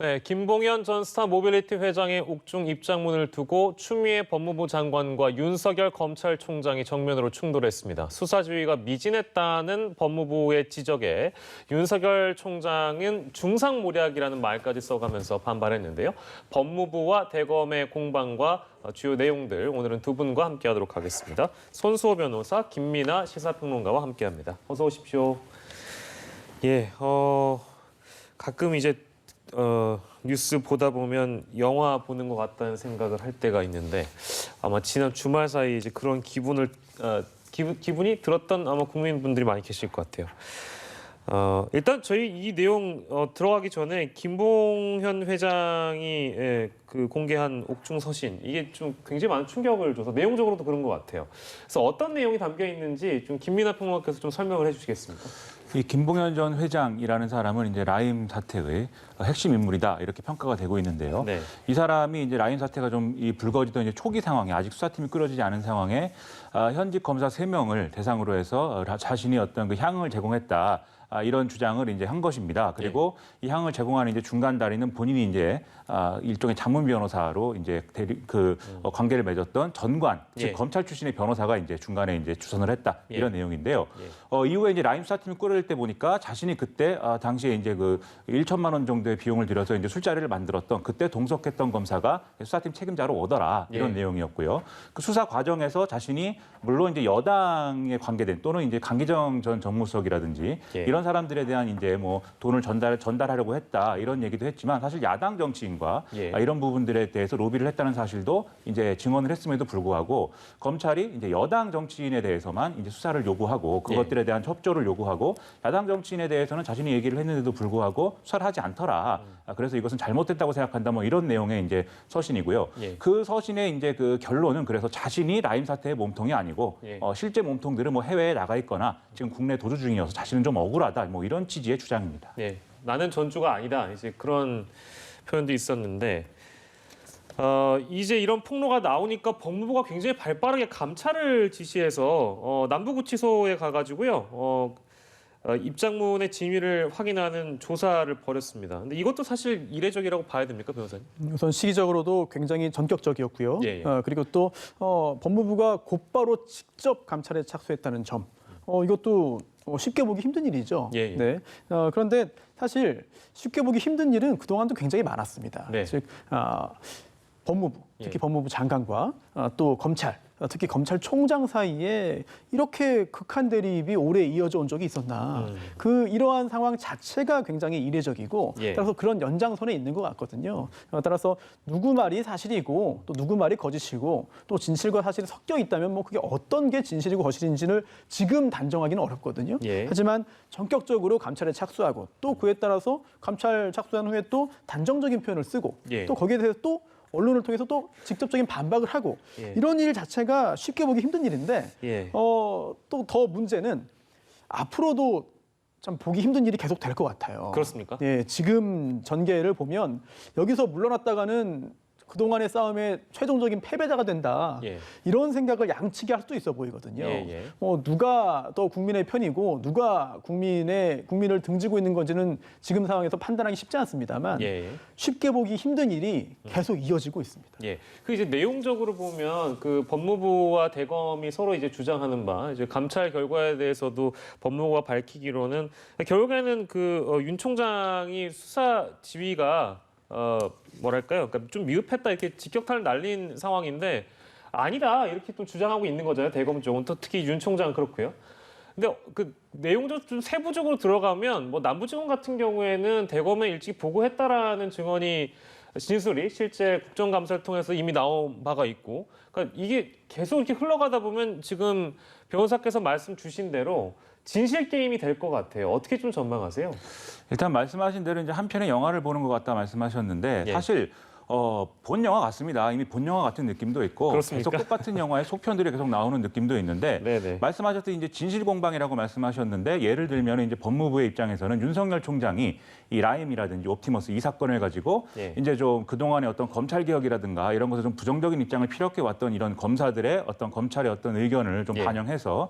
네, 김봉현 전 스타모빌리티 회장의 옥중 입장문을 두고 추미애 법무부 장관과 윤석열 검찰총장이 정면으로 충돌했습니다. 수사 지휘가 미진했다는 법무부의 지적에 윤석열 총장은 중상모략이라는 말까지 써가면서 반발했는데요. 법무부와 대검의 공방과 주요 내용들 오늘은 두 분과 함께하도록 하겠습니다. 손수호 변호사, 김민아 시사평론가와 함께합니다. 어서 오십시오. 예, 가끔 이제 뉴스 보다 보면 영화 보는 것 같다는 생각을 할 때가 있는데 아마 지난 주말 사이 이제 그런 기분이 들었던 아마 국민분들이 많이 계실 것 같아요. 일단 저희 이 내용 들어가기 전에 김봉현 회장이 그 공개한 옥중 서신 이게 좀 굉장히 많은 충격을 줘서 내용적으로도 그런 것 같아요. 그래서 어떤 내용이 담겨 있는지 좀 김민아 평론가께서 좀 설명을 해주시겠습니까? 이 김봉현 전 회장이라는 사람은 이제 라임 사태의 핵심 인물이다 이렇게 평가가 되고 있는데요. 네. 이 사람이 이제 라임 사태가 좀 이 불거지던 이제 초기 상황에 아직 수사팀이 꾸려지지 않은 상황에 현직 검사 3명을 대상으로 해서 자신이 어떤 그 향을 제공했다. 이런 주장을 이제 한 것입니다. 그리고 이 향을 제공하는 이제 중간 다리는 본인이 이제 일종의 자문 변호사로 이제 관계를 맺었던 전관, 즉 검찰 출신의 변호사가 이제 중간에 이제 주선을 했다 이런 내용인데요. 이후에 이제 라임 수사팀이 꾸려질 때 보니까 자신이 그때 당시에 이제 그 1천만 원 정도의 비용을 들여서 이제 술자리를 만들었던 그때 동석했던 검사가 수사팀 책임자로 오더라 이런 내용이었고요. 그 수사 과정에서 자신이 물론 이제 여당에 관계된 또는 이제 강기정 전 정무수석이라든지 이런 사람들에 대한 이제 뭐 돈을 전달하려고 했다 이런 얘기도 했지만 사실 야당 정치인과 이런 부분들에 대해서 로비를 했다는 사실도 이제 증언을 했음에도 불구하고 검찰이 이제 여당 정치인에 대해서만 이제 수사를 요구하고 그것들에 대한 협조를 요구하고 야당 정치인에 대해서는 자신이 얘기를 했는데도 불구하고 수사를 하지 않더라. 그래서 이것은 잘못됐다고 생각한다. 뭐 이런 내용의 이제 서신이고요. 그 서신의 이제 그 결론은 그래서 자신이 라임 사태의 몸통이 아니고 실제 몸통들은 뭐 해외에 나가 있거나 지금 국내 도주 중이어서 자신은 좀 억울하다. 뭐 이런 취지의 주장입니다. 나는 전주가 아니다. 이제 그런 표현도 있었는데 이제 이런 폭로가 나오니까 법무부가 굉장히 발빠르게 감찰을 지시해서 남부구치소에 가가지고요. 입장문의 진위를 확인하는 조사를 벌였습니다. 근데 이것도 사실 이례적이라고 봐야 됩니까, 변호사님? 우선 시기적으로도 굉장히 전격적이었고요. 그리고 또 법무부가 곧바로 직접 감찰에 착수했다는 점, 이것도 쉽게 보기 힘든 일이죠. 네. 그런데 사실 쉽게 보기 힘든 일은 그동안도 굉장히 많았습니다. 즉 법무부, 특히 법무부 장관과 또 검찰, 특히 검찰총장 사이에 이렇게 극한 대립이 오래 이어져 온 적이 있었나. 이러한 상황 자체가 굉장히 이례적이고 따라서 그런 연장선에 있는 것 같거든요. 따라서 누구 말이 사실이고 또 누구 말이 거짓이고 또 진실과 사실이 섞여 있다면 뭐 그게 어떤 게 진실이고 거짓인지를 지금 단정하기는 어렵거든요. 하지만 전격적으로 감찰에 착수하고 또 그에 따라서 감찰 착수한 후에 또 단정적인 표현을 쓰고 또 거기에 대해서 또 언론을 통해서 또 직접적인 반박을 하고 이런 일 자체가 쉽게 보기 힘든 일인데 또 더 문제는 앞으로도 참 보기 힘든 일이 계속 될 것 같아요. 그렇습니까? 지금 전개를 보면 여기서 물러났다가는 그동안의 싸움의 최종적인 패배자가 된다. 이런 생각을 양측이 할 수도 있어 보이거든요. 누가 더 국민의 편이고 누가 국민을 등지고 있는 건지는 지금 상황에서 판단하기 쉽지 않습니다만 쉽게 보기 힘든 일이 계속 이어지고 있습니다. 그 이제 내용적으로 보면 그 법무부와 대검이 서로 이제 주장하는 바 이제 감찰 결과에 대해서도 법무부가 밝히기로는 결국에는 그 윤 총장이 수사 지휘가 뭐랄까요? 그러니까 좀 미흡했다 이렇게 직격탄을 날린 상황인데 아니다 이렇게 또 주장하고 있는 거잖아요. 대검 쪽은 또 특히 윤 총장은 그렇고요. 근데 그 내용적으로 좀 세부적으로 들어가면 뭐 남부지검 같은 경우에는 대검에 일찍 보고했다라는 증언이 진술이 실제 국정감사를 통해서 이미 나온 바가 있고, 그러니까 이게 계속 이렇게 흘러가다 보면 지금 변호사께서 말씀 주신 대로 진실 게임이 될 것 같아요. 어떻게 좀 전망하세요? 일단 말씀하신 대로 이제 한 편의 영화를 보는 것 같다 말씀하셨는데 사실 본 영화 같습니다. 이미 본 영화 같은 느낌도 있고 그렇습니까? 계속 똑같은 영화의 속편들이 계속 나오는 느낌도 있는데 네네. 말씀하셨듯이 이제 진실공방이라고 말씀하셨는데 예를 들면 이제 법무부의 입장에서는 윤석열 총장이 이 라임이라든지 옵티머스 이 사건을 가지고 예. 이제 좀 그동안의 어떤 검찰 개혁이라든가 이런 것에 좀 부정적인 입장을 피력해 왔던 이런 검사들의 어떤 검찰의 어떤 의견을 좀 예. 반영해서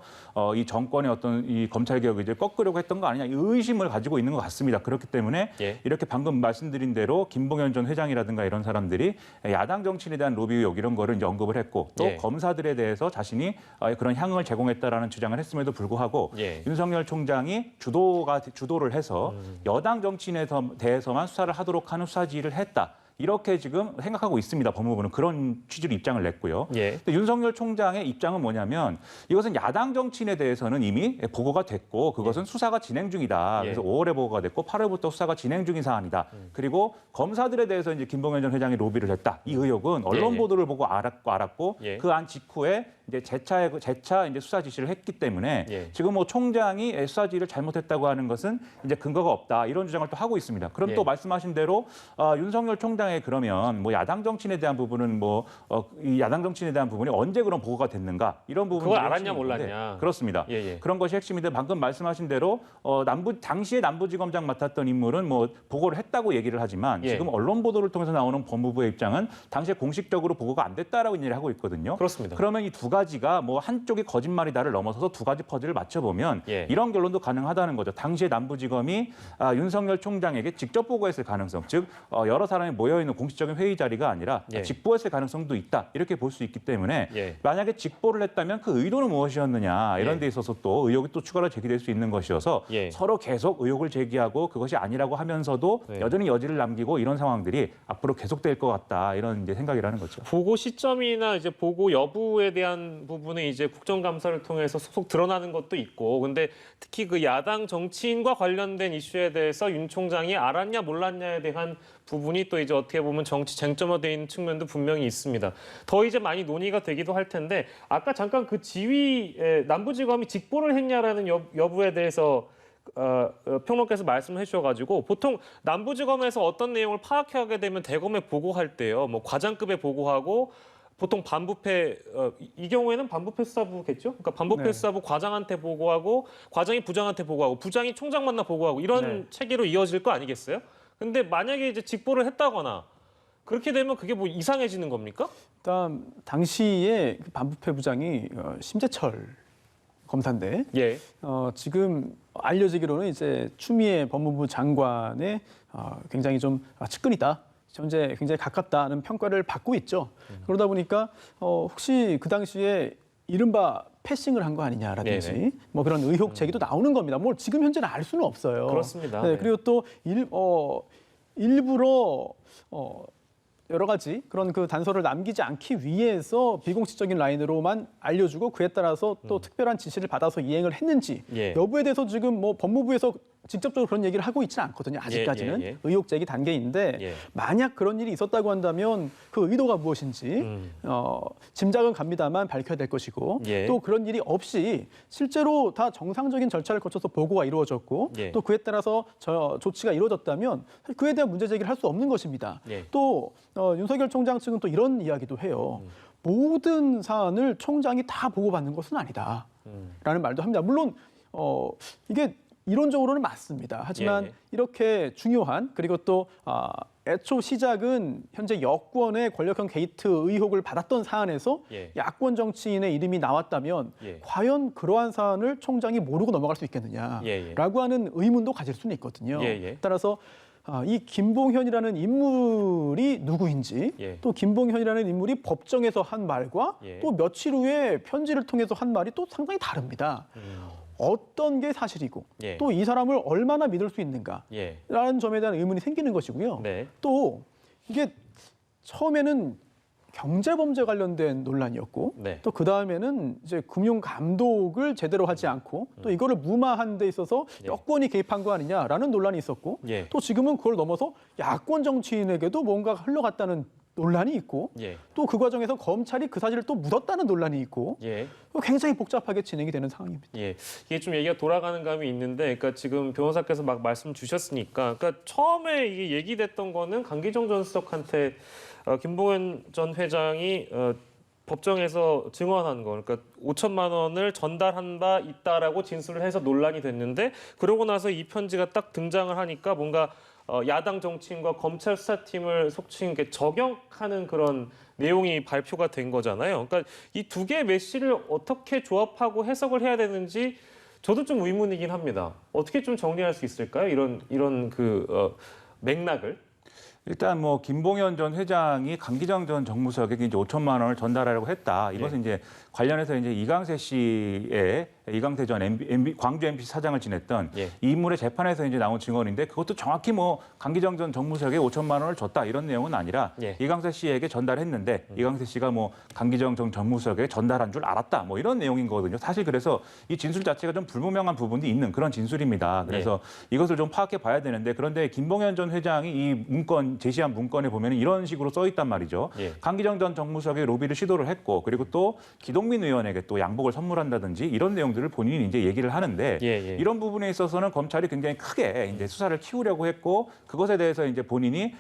이 정권의 어떤 이 검찰 개혁을 이제 꺾으려고 했던 거 아니냐 이 의심을 가지고 있는 것 같습니다. 그렇기 때문에 예. 이렇게 방금 말씀드린 대로 김봉현 전 회장이라든가 이런 사람들이 야당 정치인에 대한 로비 의혹 이런 거를 이제 언급을 했고 또 예. 검사들에 대해서 자신이 그런 향응을 제공했다라는 주장을 했음에도 불구하고 예. 윤석열 총장이 주도를 해서 여당 정치인에 대해서만 수사를 하도록 하는 수사 지휘를 했다. 이렇게 지금 생각하고 있습니다. 법무부는 그런 취지로 입장을 냈고요. 예. 근데 윤석열 총장의 입장은 뭐냐면 이것은 야당 정치인에 대해서는 이미 보고가 됐고 그것은 수사가 진행 중이다. 예. 그래서 5월에 보고가 됐고 8월부터 수사가 진행 중인 사안이다. 그리고 검사들에 대해서 이제 김봉현 전 회장이 로비를 했다. 이 의혹은 언론 예. 보도를 보고 알았고 예. 그 안 직후에 이제 재차 이제 수사 지시를 했기 때문에 예. 지금 뭐 총장이 수사 지휘를 잘못했다고 하는 것은 이제 근거가 없다. 이런 주장을 또 하고 있습니다. 그럼 예. 또 말씀하신 대로 윤석열 총장의 그러면 뭐 야당 정치인에 대한 부분은 이 야당 정치인에 대한 부분이 언제 그런 보고가 됐는가 이런 부분 그걸 알았냐 몰랐냐. 그렇습니다. 예, 예. 그런 것이 핵심인데 방금 말씀하신 대로 당시에 남부지검장 맡았던 인물은 뭐 보고를 했다고 얘기를 하지만 예. 지금 언론 보도를 통해서 나오는 법무부의 입장은 당시에 공식적으로 보고가 안 됐다라고 얘기를 하고 있거든요. 그렇습니다. 그러면 이 두 가지가 뭐 한쪽이 거짓말이다를 넘어서서 두 가지 퍼즐을 맞춰보면 예. 이런 결론도 가능하다는 거죠. 당시에 남부지검이 윤석열 총장에게 직접 보고했을 가능성, 즉 여러 사람이 모여있는 공식적인 회의 자리가 아니라 예. 직보했을 가능성도 있다. 이렇게 볼 수 있기 때문에 예. 만약에 직보를 했다면 그 의도는 무엇이었느냐 이런 예. 데 있어서 또 의혹이 또 추가로 제기될 수 있는 것이어서 예. 서로 계속 의혹을 제기하고 그것이 아니라고 하면서도 네. 여전히 여지를 남기고 이런 상황들이 앞으로 계속될 것 같다. 이런 이제 생각이라는 거죠. 보고 시점이나 이제 보고 여부에 대한 부분은 이제 국정감사를 통해서 속속 드러나는 것도 있고, 근데 특히 그 야당 정치인과 관련된 이슈에 대해서 윤 총장이 알았냐 몰랐냐에 대한 부분이 또 이제 어떻게 보면 정치 쟁점화되어 있는 측면도 분명히 있습니다. 더 이제 많이 논의가 되기도 할 텐데 아까 잠깐 그 남부지검이 직보를 했냐라는 여부에 대해서 평론가께서 말씀을 해주셔가지고 보통 남부지검에서 어떤 내용을 파악하게 되면 대검에 보고할 때요, 뭐 과장급에 보고하고 보통 반부패 이 경우에는 반부패 수사부겠죠. 그러니까 반부패 네. 수사부 과장한테 보고하고 과장이 부장한테 보고하고 부장이 총장 만나 보고하고 이런 네. 체계로 이어질 거 아니겠어요? 근데 만약에 이제 직보를 했다거나 그렇게 되면 그게 뭐 이상해지는 겁니까? 일단 당시에 그 반부패 부장이 심재철 검사인데 예. 지금 알려지기로는 이제 추미애 법무부 장관의 굉장히 좀 측근이다. 현재 굉장히 가깝다는 평가를 받고 있죠. 그러다 보니까 혹시 그 당시에 이른바 패싱을 한 거 아니냐라든지 네네. 뭐 그런 의혹 제기도 나오는 겁니다. 뭐 지금 현재는 알 수는 없어요. 그렇습니다. 네, 네. 그리고 또 일부러 여러 가지 그런 그 단서를 남기지 않기 위해서 비공식적인 라인으로만 알려주고 그에 따라서 또 특별한 지시를 받아서 이행을 했는지 예. 여부에 대해서 지금 뭐 법무부에서 직접적으로 그런 얘기를 하고 있지는 않거든요. 아직까지는 예. 의혹 제기 단계인데 예. 만약 그런 일이 있었다고 한다면 그 의도가 무엇인지 짐작은 갑니다만 밝혀야 될 것이고 예. 또 그런 일이 없이 실제로 다 정상적인 절차를 거쳐서 보고가 이루어졌고 예. 또 그에 따라서 조치가 이루어졌다면 그에 대한 문제 제기를 할 수 없는 것입니다. 예. 또 윤석열 총장 측은 또 이런 이야기도 해요. 모든 사안을 총장이 다 보고받는 것은 아니다라는 말도 합니다. 물론 이게 이론적으로는 맞습니다. 하지만 예. 이렇게 중요한 그리고 또 애초 시작은 현재 여권의 권력형 게이트 의혹을 받았던 사안에서 예. 야권 정치인의 이름이 나왔다면 예. 과연 그러한 사안을 총장이 모르고 넘어갈 수 있겠느냐라고 하는 의문도 가질 수는 있거든요. 따라서 이 김봉현이라는 인물이 누구인지 예. 또 김봉현이라는 인물이 법정에서 한 말과 예. 또 며칠 후에 편지를 통해서 한 말이 또 상당히 다릅니다. 어떤 게 사실이고 예. 또 이 사람을 얼마나 믿을 수 있는가라는 예. 점에 대한 의문이 생기는 것이고요. 네. 또 이게 처음에는 경제범죄 관련된 논란이었고 네. 또 그다음에는 이제 금융 감독을 제대로 하지 않고 또 이거를 무마한 데 있어서 예. 여권이 개입한 거 아니냐라는 논란이 있었고 예. 또 지금은 그걸 넘어서 야권 정치인에게도 뭔가 흘러갔다는 논란이 있고 또 그 과정에서 검찰이 그 사실을 또 묻었다는 논란이 있고 굉장히 복잡하게 진행이 되는 상황입니다. 이게 좀 얘기가 돌아가는 감이 있는데, 그러니까 지금 변호사께서 막 말씀 주셨으니까, 그러니까 처음에 이게 얘기됐던 거는 강기정 전 수석한테 김봉현 전 회장이 법정에서 증언한 거, 그러니까 5천만 원을 전달한 바 있다라고 진술을 해서 논란이 됐는데, 그러고 나서 이 편지가 딱 등장을 하니까 뭔가 야당 정치인과 검찰 수사팀을 속칭 저격하는 그런 내용이 발표가 된 거잖아요. 그러니까 이 두 개의 메시를 어떻게 조합하고 해석을 해야 되는지 저도 좀 의문이긴 합니다. 어떻게 좀 정리할 수 있을까요? 이런 맥락을. 일단 뭐 김봉현 전 회장이 강기정 전 정무수석에게 이제 5천만 원을 전달하려고 했다. 이것은 이제 관련해서 이제 이강세 전 광주 MBC 사장을 지냈던 이 인물의 재판에서 이제 나온 증언인데, 그것도 정확히 뭐 강기정 전 정무수석에게 5천만 원을 줬다 이런 내용은 아니라 이강세 씨에게 전달했는데 이강세 씨가 뭐 강기정 전 정무수석에게 전달한 줄 알았다 뭐 이런 내용인 거거든요. 사실 그래서 이 진술 자체가 좀 불분명한 부분도 있는 그런 진술입니다. 그래서 이것을 좀 파악해 봐야 되는데, 그런데 김봉현 전 회장이 이 문건 제시한 문건에 보면 이런 식으로 써 있단 말이죠. 강기정 전 정무수석에게 로비를 시도를 했고, 그리고 또 기동민 의원에게 또 양복을 선물한다든지 이런 내용들을 본인이 이제 얘기를 하는데, 이런 부분에 있어서는 검찰이 굉장히 크게 이제 수사를 키우려고 했고, 그것에 대해서 이제 본인이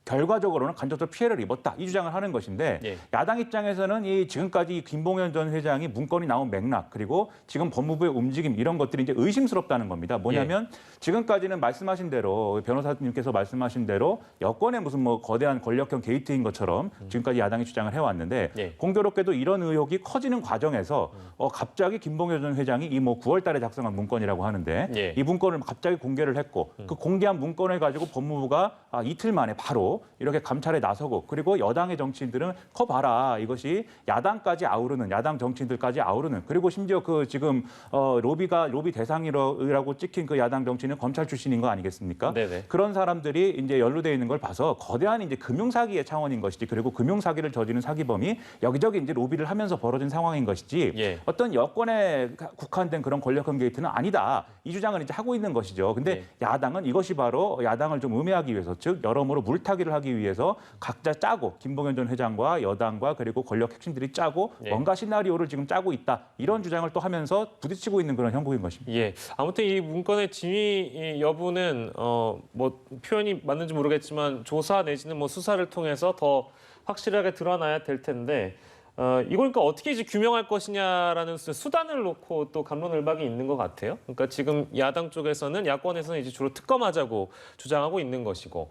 결과적으로는 간접적 피해를 입었다 이 주장을 하는 것인데, 야당 입장에서는 이 지금까지 김봉현 전 회장이 문건이 나온 맥락, 그리고 지금 법무부의 움직임 이런 것들이 이제 의심스럽다는 겁니다. 뭐냐면 지금까지는 말씀하신 대로 변호사님께서 말씀하신 대로 여권의 무슨 뭐 거대한 권력형 게이트인 것처럼 지금까지 야당이 주장을 해왔는데, 공교롭게도 이런 의혹이 커지는 과정에서 갑자기 김봉현 전 회장이 이 뭐 9월달에 작성한 문건이라고 하는데 이 문건을 갑자기 공개를 했고, 그 공개한 문건을 가지고 법무부가 이틀 만에 바로 이렇게 감찰에 나서고, 그리고 여당의 정치인들은 커 봐라, 이것이 야당까지 아우르는, 야당 정치인들까지 아우르는, 그리고 심지어 그 지금 로비 대상이라고 찍힌 그 야당 정치인은 검찰 출신인 거 아니겠습니까? 그런 사람들이 이제 연루돼 있는 걸 봐서 거대한 이제 금융사기의 차원인 것이지, 그리고 금융사기를 저지른 사기범이 여기저기 이제 로비를 하면서 벌어진 상황인 것이지 어떤 여권에 국한된 그런 권력형 게이트는 아니다, 이 주장을 이제 하고 있는 것이죠. 근데 야당은 이것이 바로 야당을 좀 음해하기 위해서, 즉 여러모로 물타기를 하기 위해서 각자 짜고, 김봉현 전 회장과 여당과 그리고 권력 핵심들이 짜고 뭔가 시나리오를 지금 짜고 있다, 이런 주장을 또 하면서 부딪히고 있는 그런 형국인 것입니다. 아무튼 이 문건의 진위 여부는 뭐 표현이 맞는지 모르겠지만 조사 내지는 뭐 수사를 통해서 더 확실하게 드러나야 될 텐데, 이걸 그러니까 어떻게 이제 규명할 것이냐라는 수단을 놓고 또 갑론을박이 있는 것 같아요. 그러니까 지금 야당 쪽에서는, 야권에서는 이제 주로 특검하자고 주장하고 있는 것이고,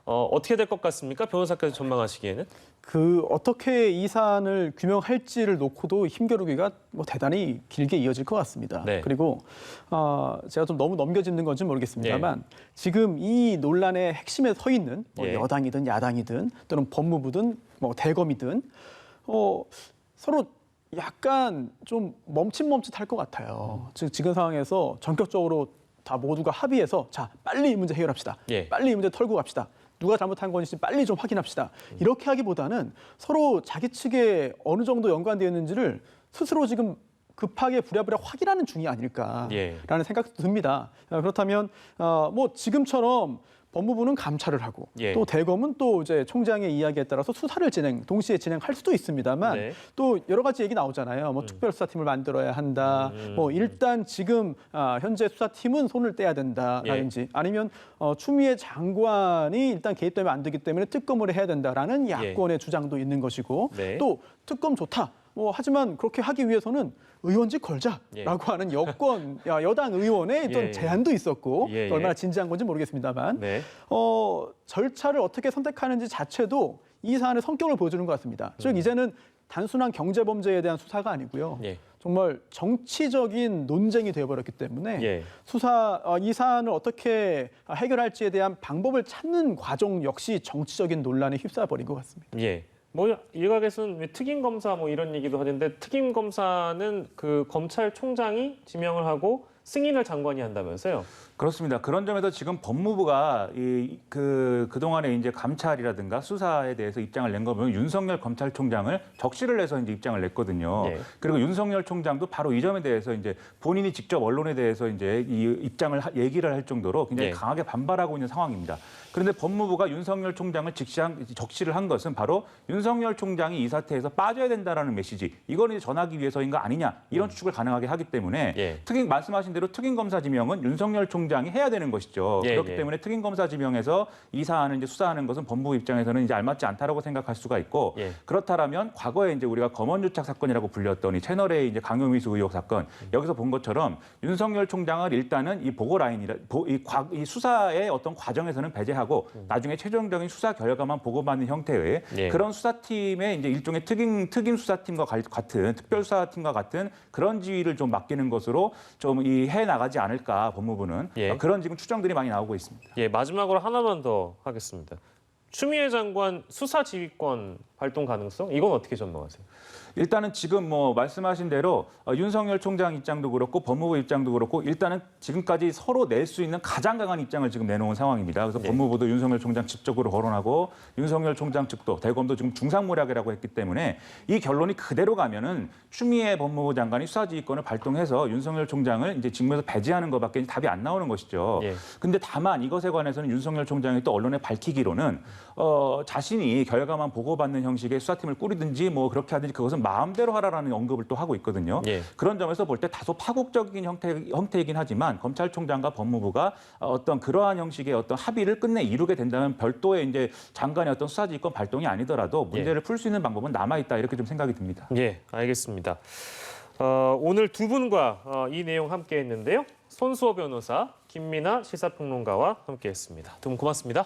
어떻게 될 것 같습니까? 변호사께서 전망하시기에는? 어떻게 이 사안을 규명할지를 놓고도 힘겨루기가 뭐 대단히 길게 이어질 것 같습니다. 그리고 제가 좀 너무 넘겨짚는 건지 모르겠습니다만 지금 이 논란의 핵심에 서 있는 뭐 여당이든 야당이든 또는 법무부든 뭐 대검이든 서로 약간 좀 멈칫멈칫할 것 같아요. 즉 지금 상황에서 전격적으로 다 모두가 합의해서 자, 빨리 이 문제 해결합시다. 빨리 이 문제 털고 갑시다. 누가 잘못한 건지 빨리 좀 확인합시다. 이렇게 하기보다는 서로 자기 측에 어느 정도 연관되어 있는지를 스스로 지금 급하게 부랴부랴 확인하는 중이 아닐까라는 생각도 듭니다. 그렇다면 뭐 지금처럼 법무부는 감찰을 하고 또 대검은 또 이제 총장의 이야기에 따라서 수사를 동시에 진행할 수도 있습니다만 또 여러 가지 얘기 나오잖아요. 뭐 특별수사팀을 만들어야 한다. 뭐 일단 지금 현재 수사팀은 손을 떼야 된다라든지 아니면 추미애 장관이 일단 개입되면 안 되기 때문에 특검을 해야 된다라는 야권의 주장도 있는 것이고 또 특검 좋다. 하지만 그렇게 하기 위해서는 의원직 걸자라고 하는 여당 의원의 어떤 제안도 있었고 얼마나 진지한 건지 모르겠습니다만 절차를 어떻게 선택하는지 자체도 이 사안의 성격을 보여주는 것 같습니다. 즉 이제는 단순한 경제범죄에 대한 수사가 아니고요. 정말 정치적인 논쟁이 되어버렸기 때문에 이 사안을 어떻게 해결할지에 대한 방법을 찾는 과정 역시 정치적인 논란에 휩싸여버린 것 같습니다. 뭐 일각에서는 특임 검사 뭐 이런 얘기도 하는데, 특임 검사는 그 검찰총장이 지명을 하고 승인을 장관이 한다면서요? 그렇습니다. 그런 점에서 지금 법무부가 그동안에 이제 감찰이라든가 수사에 대해서 입장을 낸 거 보면 윤석열 검찰총장을 적시를 해서 이제 입장을 냈거든요. 네. 그리고 윤석열 총장도 바로 이 점에 대해서 이제 본인이 직접 언론에 대해서 이제 이 입장을 얘기를 할 정도로 굉장히 네. 강하게 반발하고 있는 상황입니다. 그런데 법무부가 윤석열 총장을 적시를 한 것은 바로 윤석열 총장이 이 사태에서 빠져야 된다라는 메시지, 이거는 전하기 위해서인 거 아니냐, 이런 추측을 가능하게 하기 때문에 예. 말씀하신 대로 특임검사 지명은 윤석열 총장이 해야 되는 것이죠. 예, 그렇기 예. 때문에 특임검사 지명에서 이 사안을 이제 수사하는 것은 법무부 입장에서는 이제 알맞지 않다라고 생각할 수가 있고, 예. 그렇다라면 과거에 이제 우리가 검언유착 사건이라고 불렸던 이 채널A 이제 강요미수 의혹 사건, 여기서 본 것처럼 윤석열 총장을 일단은 이 보고 라인이라 이 수사의 어떤 과정에서는 배제하고 나중에 최종적인 수사 결과만 보고받는 형태의 예. 그런 수사팀의 이제 일종의 특임 수사팀과 같은 특별 수사팀과 같은 그런 지위를 좀 맡기는 것으로 좀 해 나가지 않을까, 법무부는. 예. 그런 지금 추정들이 많이 나오고 있습니다. 예, 마지막으로 하나만 더 하겠습니다. 추미애 장관 수사 지휘권 발동 가능성, 이건 어떻게 전망하세요? 일단은 지금 뭐 말씀하신 대로 윤석열 총장 입장도 그렇고 법무부 입장도 그렇고 일단은 지금까지 서로 낼 수 있는 가장 강한 입장을 지금 내놓은 상황입니다. 그래서 네. 법무부도 윤석열 총장 직접으로 거론하고 윤석열 총장 측도 대검도 지금 중상모략이라고 했기 때문에 이 결론이 그대로 가면은 추미애 법무부 장관이 수사지휘권을 발동해서 윤석열 총장을 이제 직무에서 배제하는 것밖에 답이 안 나오는 것이죠. 예. 근데 다만 이것에 관해서는 윤석열 총장이 또 언론에 밝히기로는 자신이 결과만 보고받는 형식의 수사팀을 꾸리든지 뭐 그렇게 하든지 그것은 마음대로 하라라는 언급을 또 하고 있거든요. 예. 그런 점에서 볼 때 다소 파국적인 형태이긴 하지만 검찰총장과 법무부가 어떤 그러한 형식의 어떤 합의를 끝내 이루게 된다면 별도의 이제 장관의 어떤 수사지휘권 발동이 아니더라도 문제를 풀 수 있는 방법은 남아 있다, 이렇게 좀 생각이 듭니다. 예, 알겠습니다. 오늘 두 분과 이 내용 함께했는데요. 손수호 변호사, 김민아 시사평론가와 함께했습니다. 두 분 고맙습니다.